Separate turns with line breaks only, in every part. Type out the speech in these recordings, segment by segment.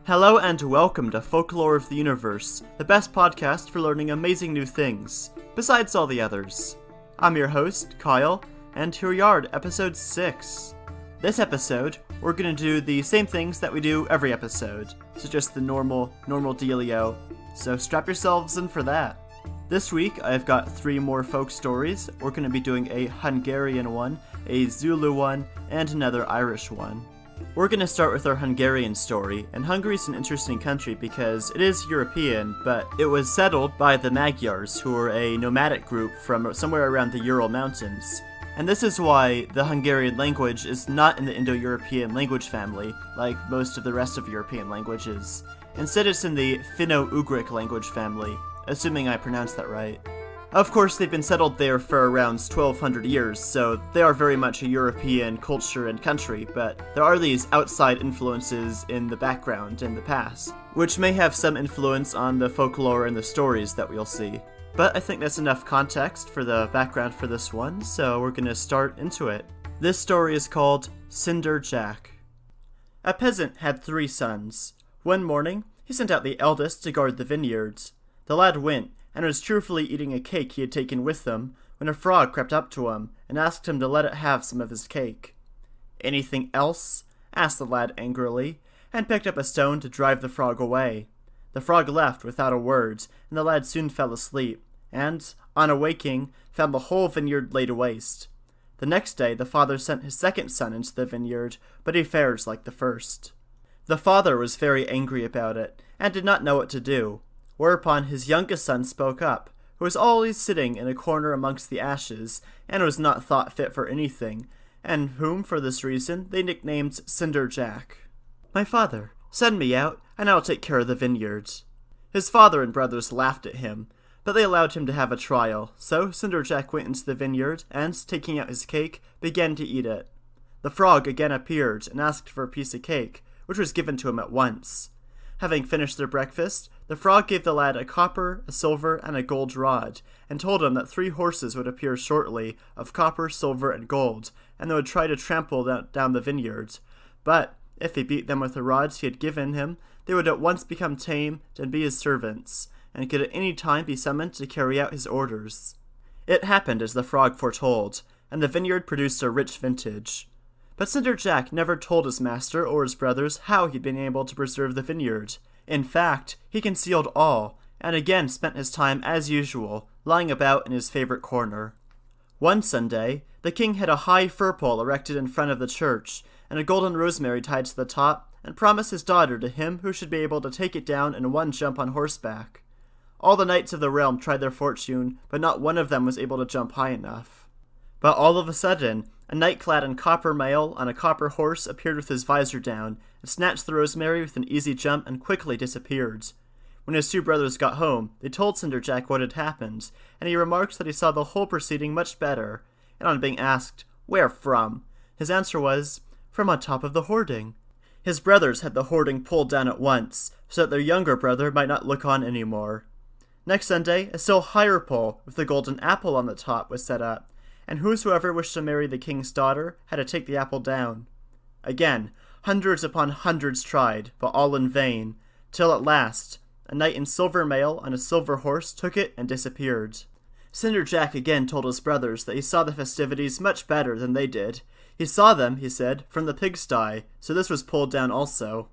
Hello and welcome to Folklore of the Universe, the best podcast for learning amazing new things, besides all the others. I'm your host, Kyle, and here we are at episode 6. This episode, we're gonna do the same things that we do every episode, so just the normal dealio, so strap yourselves in for that. This week, I've got 3 more folk stories. We're gonna be doing a Hungarian one, a Zulu one, and another Irish one. We're going to start with our Hungarian story, and Hungary is an interesting country because it is European, but it was settled by the Magyars, who were a nomadic group from somewhere around the Ural Mountains. And this is why the Hungarian language is not in the Indo-European language family, like most of the rest of European languages. Instead, it's in the Finno-Ugric language family, assuming I pronounced that right. Of course, they've been settled there for around 1200 years, so they are very much a European culture and country, but there are these outside influences in the background in the past, which may have some influence on the folklore and the stories that we'll see. But I think that's enough context for the background for this one, so we're gonna start into it. This story is called Cinder Jack. A peasant had 3 sons. One morning, he sent out the eldest to guard the vineyards. The lad went, and was cheerfully eating a cake he had taken with him, when a frog crept up to him and asked him to let it have some of his cake. "Anything else?" asked the lad angrily, and picked up a stone to drive the frog away. The frog left without a word, and the lad soon fell asleep, and, on awaking, found the whole vineyard laid waste. The next day the father sent his second son into the vineyard, but he fared like the first. The father was very angry about it, and did not know what to do. Whereupon his youngest son spoke up, who was always sitting in a corner amongst the ashes, and was not thought fit for anything, and whom, for this reason, they nicknamed Cinder Jack. "My father, send me out, and I will take care of the vineyards." His father and brothers laughed at him, but they allowed him to have a trial, so Cinder Jack went into the vineyard, and, taking out his cake, began to eat it. The frog again appeared, and asked for a piece of cake, which was given to him at once. Having finished their breakfast, the frog gave the lad a copper, a silver, and a gold rod, and told him that 3 horses would appear shortly, of copper, silver, and gold, and they would try to trample down the vineyard. But, if he beat them with the rods he had given him, they would at once become tame and be his servants, and could at any time be summoned to carry out his orders. It happened as the frog foretold, and the vineyard produced a rich vintage. But Cinder Jack never told his master or his brothers how he'd been able to preserve the vineyard. In fact, he concealed all, and again spent his time as usual, lying about in his favorite corner. One Sunday, the king had a high fir pole erected in front of the church, and a golden rosemary tied to the top, and promised his daughter to him who should be able to take it down in one jump on horseback. All the knights of the realm tried their fortune, but not one of them was able to jump high enough. But all of a sudden, a knight clad in copper mail on a copper horse appeared with his visor down, and snatched the rosemary with an easy jump and quickly disappeared. When his 2 brothers got home, they told Cinder Jack what had happened, and he remarked that he saw the whole proceeding much better, and on being asked, "Where from?" his answer was, "From on top of the hoarding." His brothers had the hoarding pulled down at once, so that their younger brother might not look on any more. Next Sunday, a still higher pole, with the golden apple on the top, was set up, and whosoever wished to marry the king's daughter had to take the apple down. Again, hundreds upon hundreds tried, but all in vain, till at last, a knight in silver mail on a silver horse took it and disappeared. Cinder Jack again told his brothers that he saw the festivities much better than they did. He saw them, he said, from the pigsty, so this was pulled down also.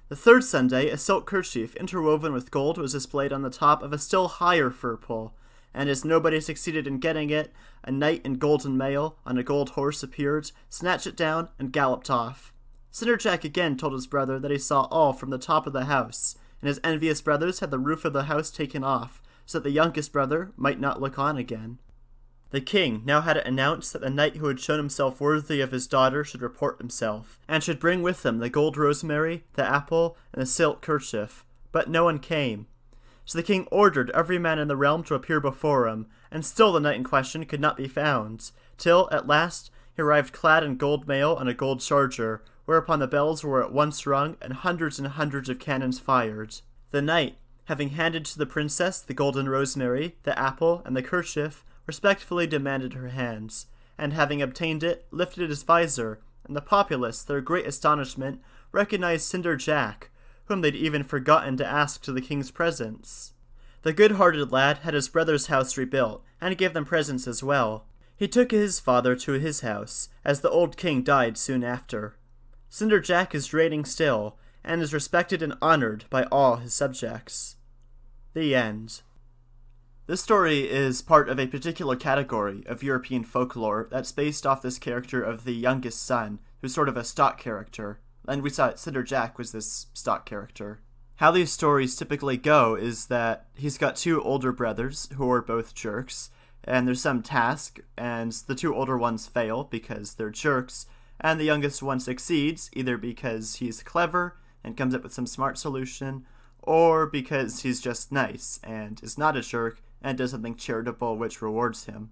The 3rd Sunday, a silk kerchief interwoven with gold was displayed on the top of a still higher fir pole, and as nobody succeeded in getting it, a knight in golden mail on a gold horse appeared, snatched it down, and galloped off. Cinder Jack again told his brother that he saw all from the top of the house, and his envious brothers had the roof of the house taken off, so that the youngest brother might not look on again. The king now had it announced that the knight who had shown himself worthy of his daughter should report himself, and should bring with him the gold rosemary, the apple, and the silk kerchief. But no one came. So the king ordered every man in the realm to appear before him, and still the knight in question could not be found, till, at last, he arrived clad in gold mail on a gold charger, whereupon the bells were at once rung, and hundreds of cannons fired. The knight, having handed to the princess the golden rosemary, the apple, and the kerchief, respectfully demanded her hands, and having obtained it, lifted his visor, and the populace, to their great astonishment, recognized Cinder Jack, whom they'd even forgotten to ask to the king's presence. The good-hearted lad had his brother's house rebuilt, and gave them presents as well. He took his father to his house, as the old king died soon after. Cinder Jack is reigning still, and is respected and honored by all his subjects. The end. This story is part of a particular category of European folklore that's based off this character of the youngest son, who's sort of a stock character, and we saw Cinder Jack was this stock character. How these stories typically go is that he's got two older brothers who are both jerks, and there's some task, and the two older ones fail because they're jerks, and the youngest one succeeds, either because he's clever and comes up with some smart solution, or because he's just nice and is not a jerk and does something charitable which rewards him.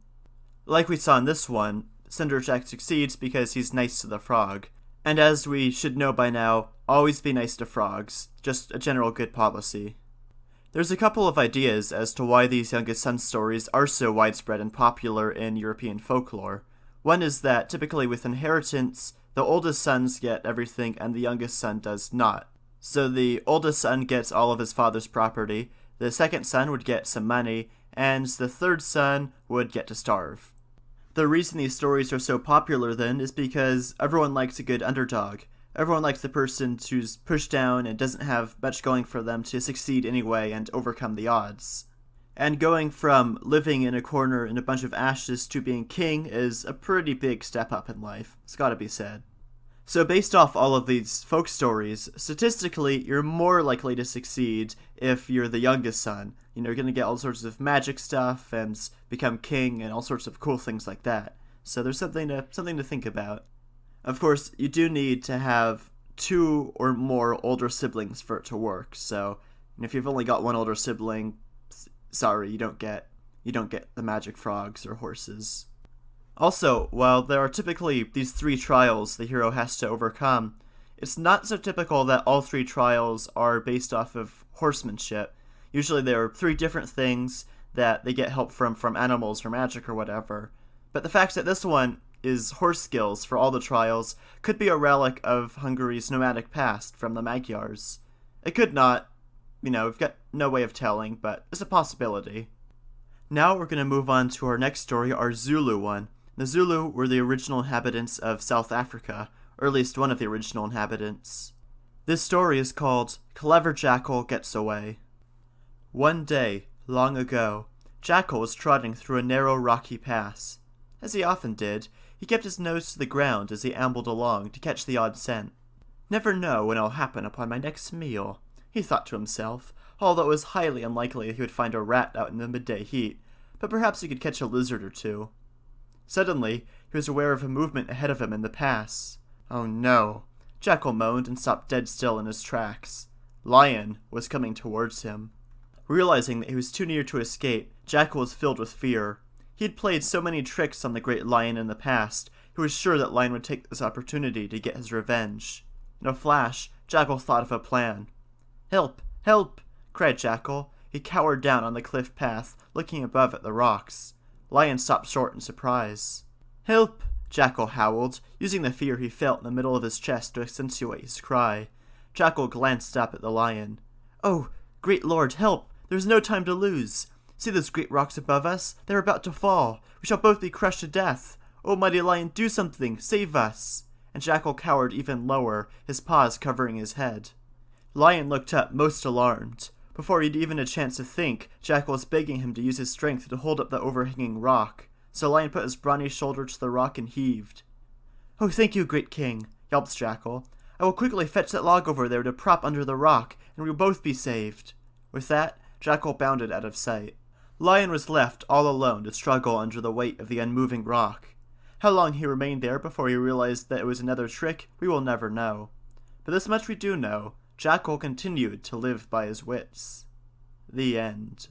Like we saw in this one, Cinder Jack succeeds because he's nice to the frog. And as we should know by now, always be nice to frogs, just a general good policy. There's a couple of ideas as to why these youngest son stories are so widespread and popular in European folklore. One is that, typically with inheritance, the oldest sons get everything and the youngest son does not. So the oldest son gets all of his father's property, the second son would get some money, and the third son would get to starve. The reason these stories are so popular then is because everyone likes a good underdog. Everyone likes the person who's pushed down and doesn't have much going for them to succeed anyway and overcome the odds. And going from living in a corner in a bunch of ashes to being king is a pretty big step up in life, it's gotta be said. So based off all of these folk stories, statistically, you're more likely to succeed if you're the youngest son. You know, you're going to get all sorts of magic stuff and become king and all sorts of cool things like that. So there's something to think about. Of course, you do need to have two or more older siblings for it to work. So if you've only got one older sibling, sorry, you don't get the magic frogs or horses. Also, while there are typically these three trials the hero has to overcome, it's not so typical that all three trials are based off of horsemanship. Usually there are three different things that they get help from animals or magic or whatever. But the fact that this one is horse skills for all the trials could be a relic of Hungary's nomadic past from the Magyars. It could not. We've got no way of telling, but it's a possibility. Now we're going to move on to our next story, our Zulu one. The Zulu were the original inhabitants of South Africa, or at least one of the original inhabitants. This story is called Clever Jackal Gets Away. One day, long ago, Jackal was trotting through a narrow rocky pass. As he often did, he kept his nose to the ground as he ambled along to catch the odd scent. Never know when it'll happen upon my next meal, he thought to himself, although it was highly unlikely he would find a rat out in the midday heat, but perhaps he could catch a lizard or two. Suddenly, he was aware of a movement ahead of him in the pass. Oh no! Jackal moaned and stopped dead still in his tracks. Lion was coming towards him. Realizing that he was too near to escape, Jackal was filled with fear. He had played so many tricks on the great lion in the past, he was sure that Lion would take this opportunity to get his revenge. In a flash, Jackal thought of a plan. "Help! Help!" cried Jackal. He cowered down on the cliff path, looking above at the rocks. Lion stopped short in surprise. "Help!" Jackal howled, using the fear he felt in the middle of his chest to accentuate his cry. Jackal glanced up at the lion. "Oh, great lord, help! There is no time to lose. See those great rocks above us? They are about to fall. We shall both be crushed to death. Oh, mighty lion, do something! Save us!" And Jackal cowered even lower, his paws covering his head. Lion looked up, most alarmed. Before he'd even a chance to think, Jackal was begging him to use his strength to hold up the overhanging rock. So Lion put his brawny shoulder to the rock and heaved. "Oh, thank you, great king," yelped Jackal. "I will quickly fetch that log over there to prop under the rock, and we will both be saved." With that, Jackal bounded out of sight. Lion was left all alone to struggle under the weight of the unmoving rock. How long he remained there before he realized that it was another trick, we will never know. But this much we do know. Jackal continued to live by his wits. The end.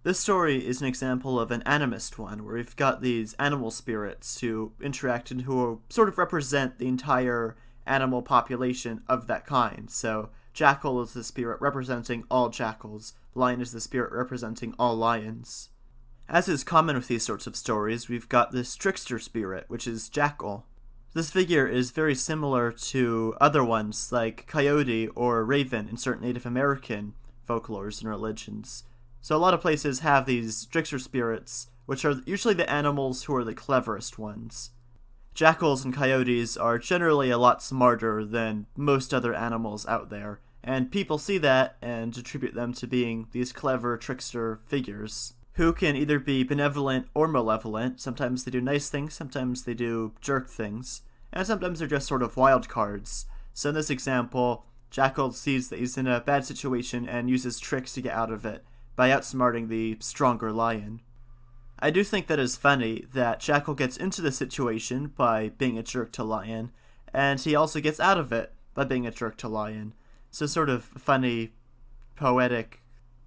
This story is an example of an animist one, where we've got these animal spirits who interact and who sort of represent the entire animal population of that kind. So, Jackal is the spirit representing all jackals, Lion is the spirit representing all lions. As is common with these sorts of stories, we've got this trickster spirit, which is Jackal. This figure is very similar to other ones like coyote or raven in certain Native American folklores and religions. So a lot of places have these trickster spirits, which are usually the animals who are the cleverest ones. Jackals and coyotes are generally a lot smarter than most other animals out there, and people see that and attribute them to being these clever trickster figures, who can either be benevolent or malevolent. Sometimes they do nice things, sometimes they do jerk things, and sometimes they're just sort of wild cards. So in this example, Jackal sees that he's in a bad situation and uses tricks to get out of it by outsmarting the stronger lion. I do think that is funny that Jackal gets into the situation by being a jerk to Lion, and he also gets out of it by being a jerk to Lion. So sort of funny, poetic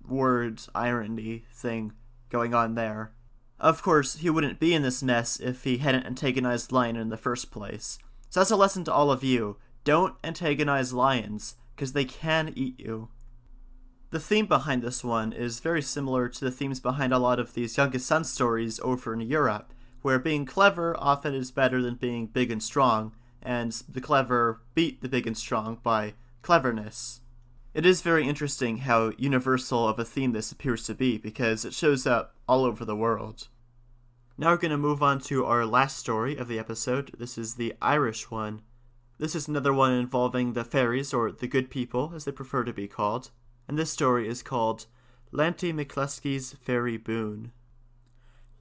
word irony thing going on there. Of course, he wouldn't be in this mess if he hadn't antagonized Lion in the first place. So that's a lesson to all of you. Don't antagonize lions, because they can eat you. The theme behind this one is very similar to the themes behind a lot of these youngest son stories over in Europe, where being clever often is better than being big and strong, and the clever beat the big and strong by cleverness. It is very interesting how universal of a theme this appears to be, because it shows up all over the world. Now we're going to move on to our last story of the episode. This is the Irish one. This is another one involving the fairies, or the good people, as they prefer to be called. And this story is called Lanty McCluskey's Fairy Boon.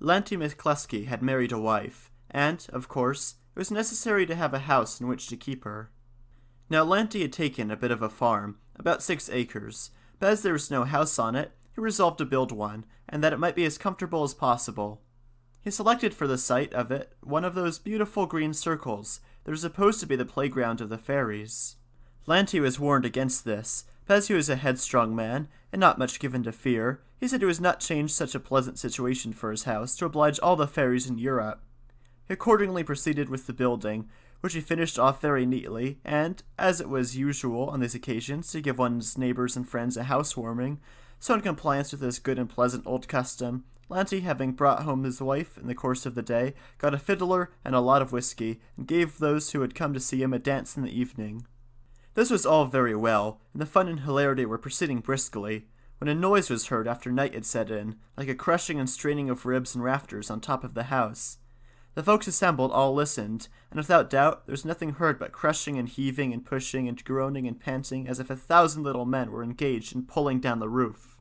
Lanty McCluskey had married a wife, and, of course, it was necessary to have a house in which to keep her. Now Lanty had taken a bit of a farm, about 6 acres, but as there was no house on it, he resolved to build one, and that it might be as comfortable as possible. He selected for the site of it one of those beautiful green circles that are supposed to be the playground of the fairies. Lanty was warned against this, but as he was a headstrong man, and not much given to fear, he said he was not change such a pleasant situation for his house to oblige all the fairies in Europe. He accordingly proceeded with the building, which he finished off very neatly, and, as it was usual on these occasions to give one's neighbors and friends a housewarming, so in compliance with this good and pleasant old custom, Lanty, having brought home his wife in the course of the day, got a fiddler and a lot of whiskey, and gave those who had come to see him a dance in the evening. This was all very well, and the fun and hilarity were proceeding briskly, when a noise was heard after night had set in, like a crushing and straining of ribs and rafters on top of the house. The folks assembled all listened, and without doubt there was nothing heard but crushing and heaving and pushing and groaning and panting as if 1,000 little men were engaged in pulling down the roof.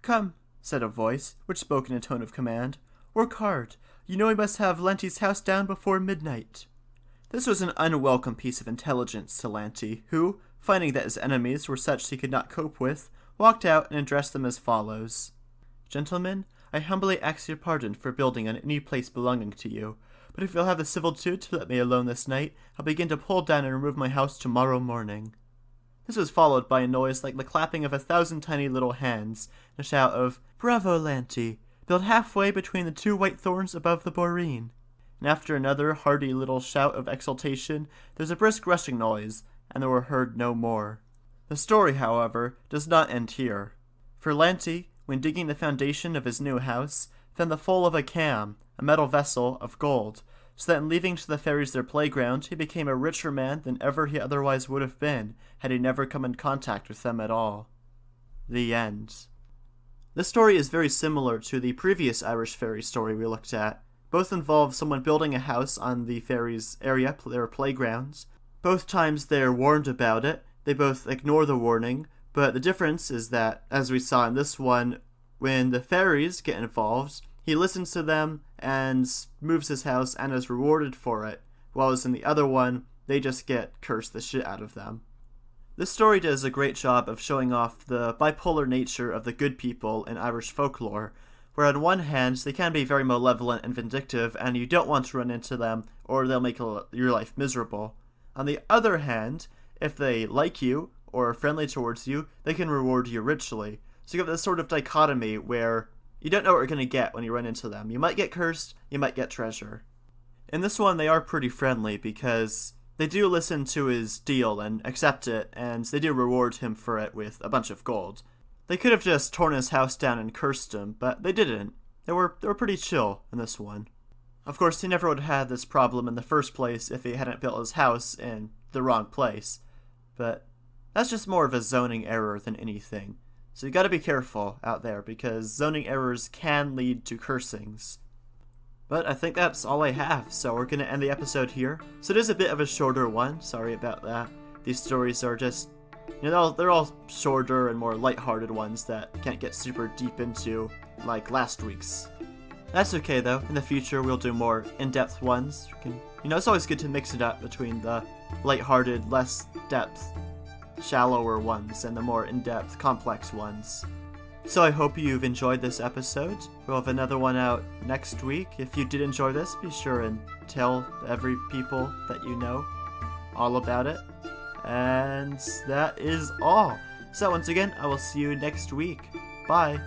"Come," said a voice, which spoke in a tone of command. "Work hard. You know we must have Lanty's house down before midnight." This was an unwelcome piece of intelligence to Lanty, who, finding that his enemies were such he could not cope with, walked out and addressed them as follows. "Gentlemen, I humbly ask your pardon for building on any place belonging to you, but if you'll have the civilitude to let me alone this night, I'll begin to pull down and remove my house tomorrow morning." This was followed by a noise like the clapping of 1,000 tiny little hands, and a shout of, "Bravo, Lanty! Build halfway between the 2 white thorns above the boreen." And after another hearty little shout of exultation, there was a brisk rushing noise, and they were heard no more. The story, however, does not end here. For Lanty, when digging the foundation of his new house, found the full of a cam, a metal vessel, of gold, so that in leaving to the fairies their playground, he became a richer man than ever he otherwise would have been, had he never come in contact with them at all. The end. This story is very similar to the previous Irish fairy story we looked at. Both involve someone building a house on the fairies' area, their playgrounds. Both times they're warned about it, they both ignore the warning, but the difference is that, as we saw in this one, when the fairies get involved, he listens to them and moves his house and is rewarded for it, whereas in the other one, they just get cursed the shit out of them. This story does a great job of showing off the bipolar nature of the good people in Irish folklore, where on one hand, they can be very malevolent and vindictive, and you don't want to run into them, or they'll make your life miserable. On the other hand, if they like you, or are friendly towards you, they can reward you richly. So you have this sort of dichotomy where you don't know what you're going to get when you run into them. You might get cursed, you might get treasure. In this one, they are pretty friendly, because they do listen to his deal and accept it, and they do reward him for it with a bunch of gold. They could have just torn his house down and cursed him, but they didn't. They were pretty chill in this one. Of course, he never would have had this problem in the first place if he hadn't built his house in the wrong place. But that's just more of a zoning error than anything. So you gotta be careful out there, because zoning errors can lead to cursings. But I think that's all I have, so we're gonna end the episode here. So it is a bit of a shorter one, sorry about that. These stories are just, they're all shorter and more lighthearted ones that can't get super deep into, like last week's. That's okay though, in the future we'll do more in-depth ones. It's always good to mix it up between the lighthearted, less depth, shallower ones and the more in-depth, complex ones. So I hope you've enjoyed this episode. We'll have another one out next week. If you did enjoy this, be sure and tell every people that you know all about it. And that is all. So once again, I will see you next week. Bye.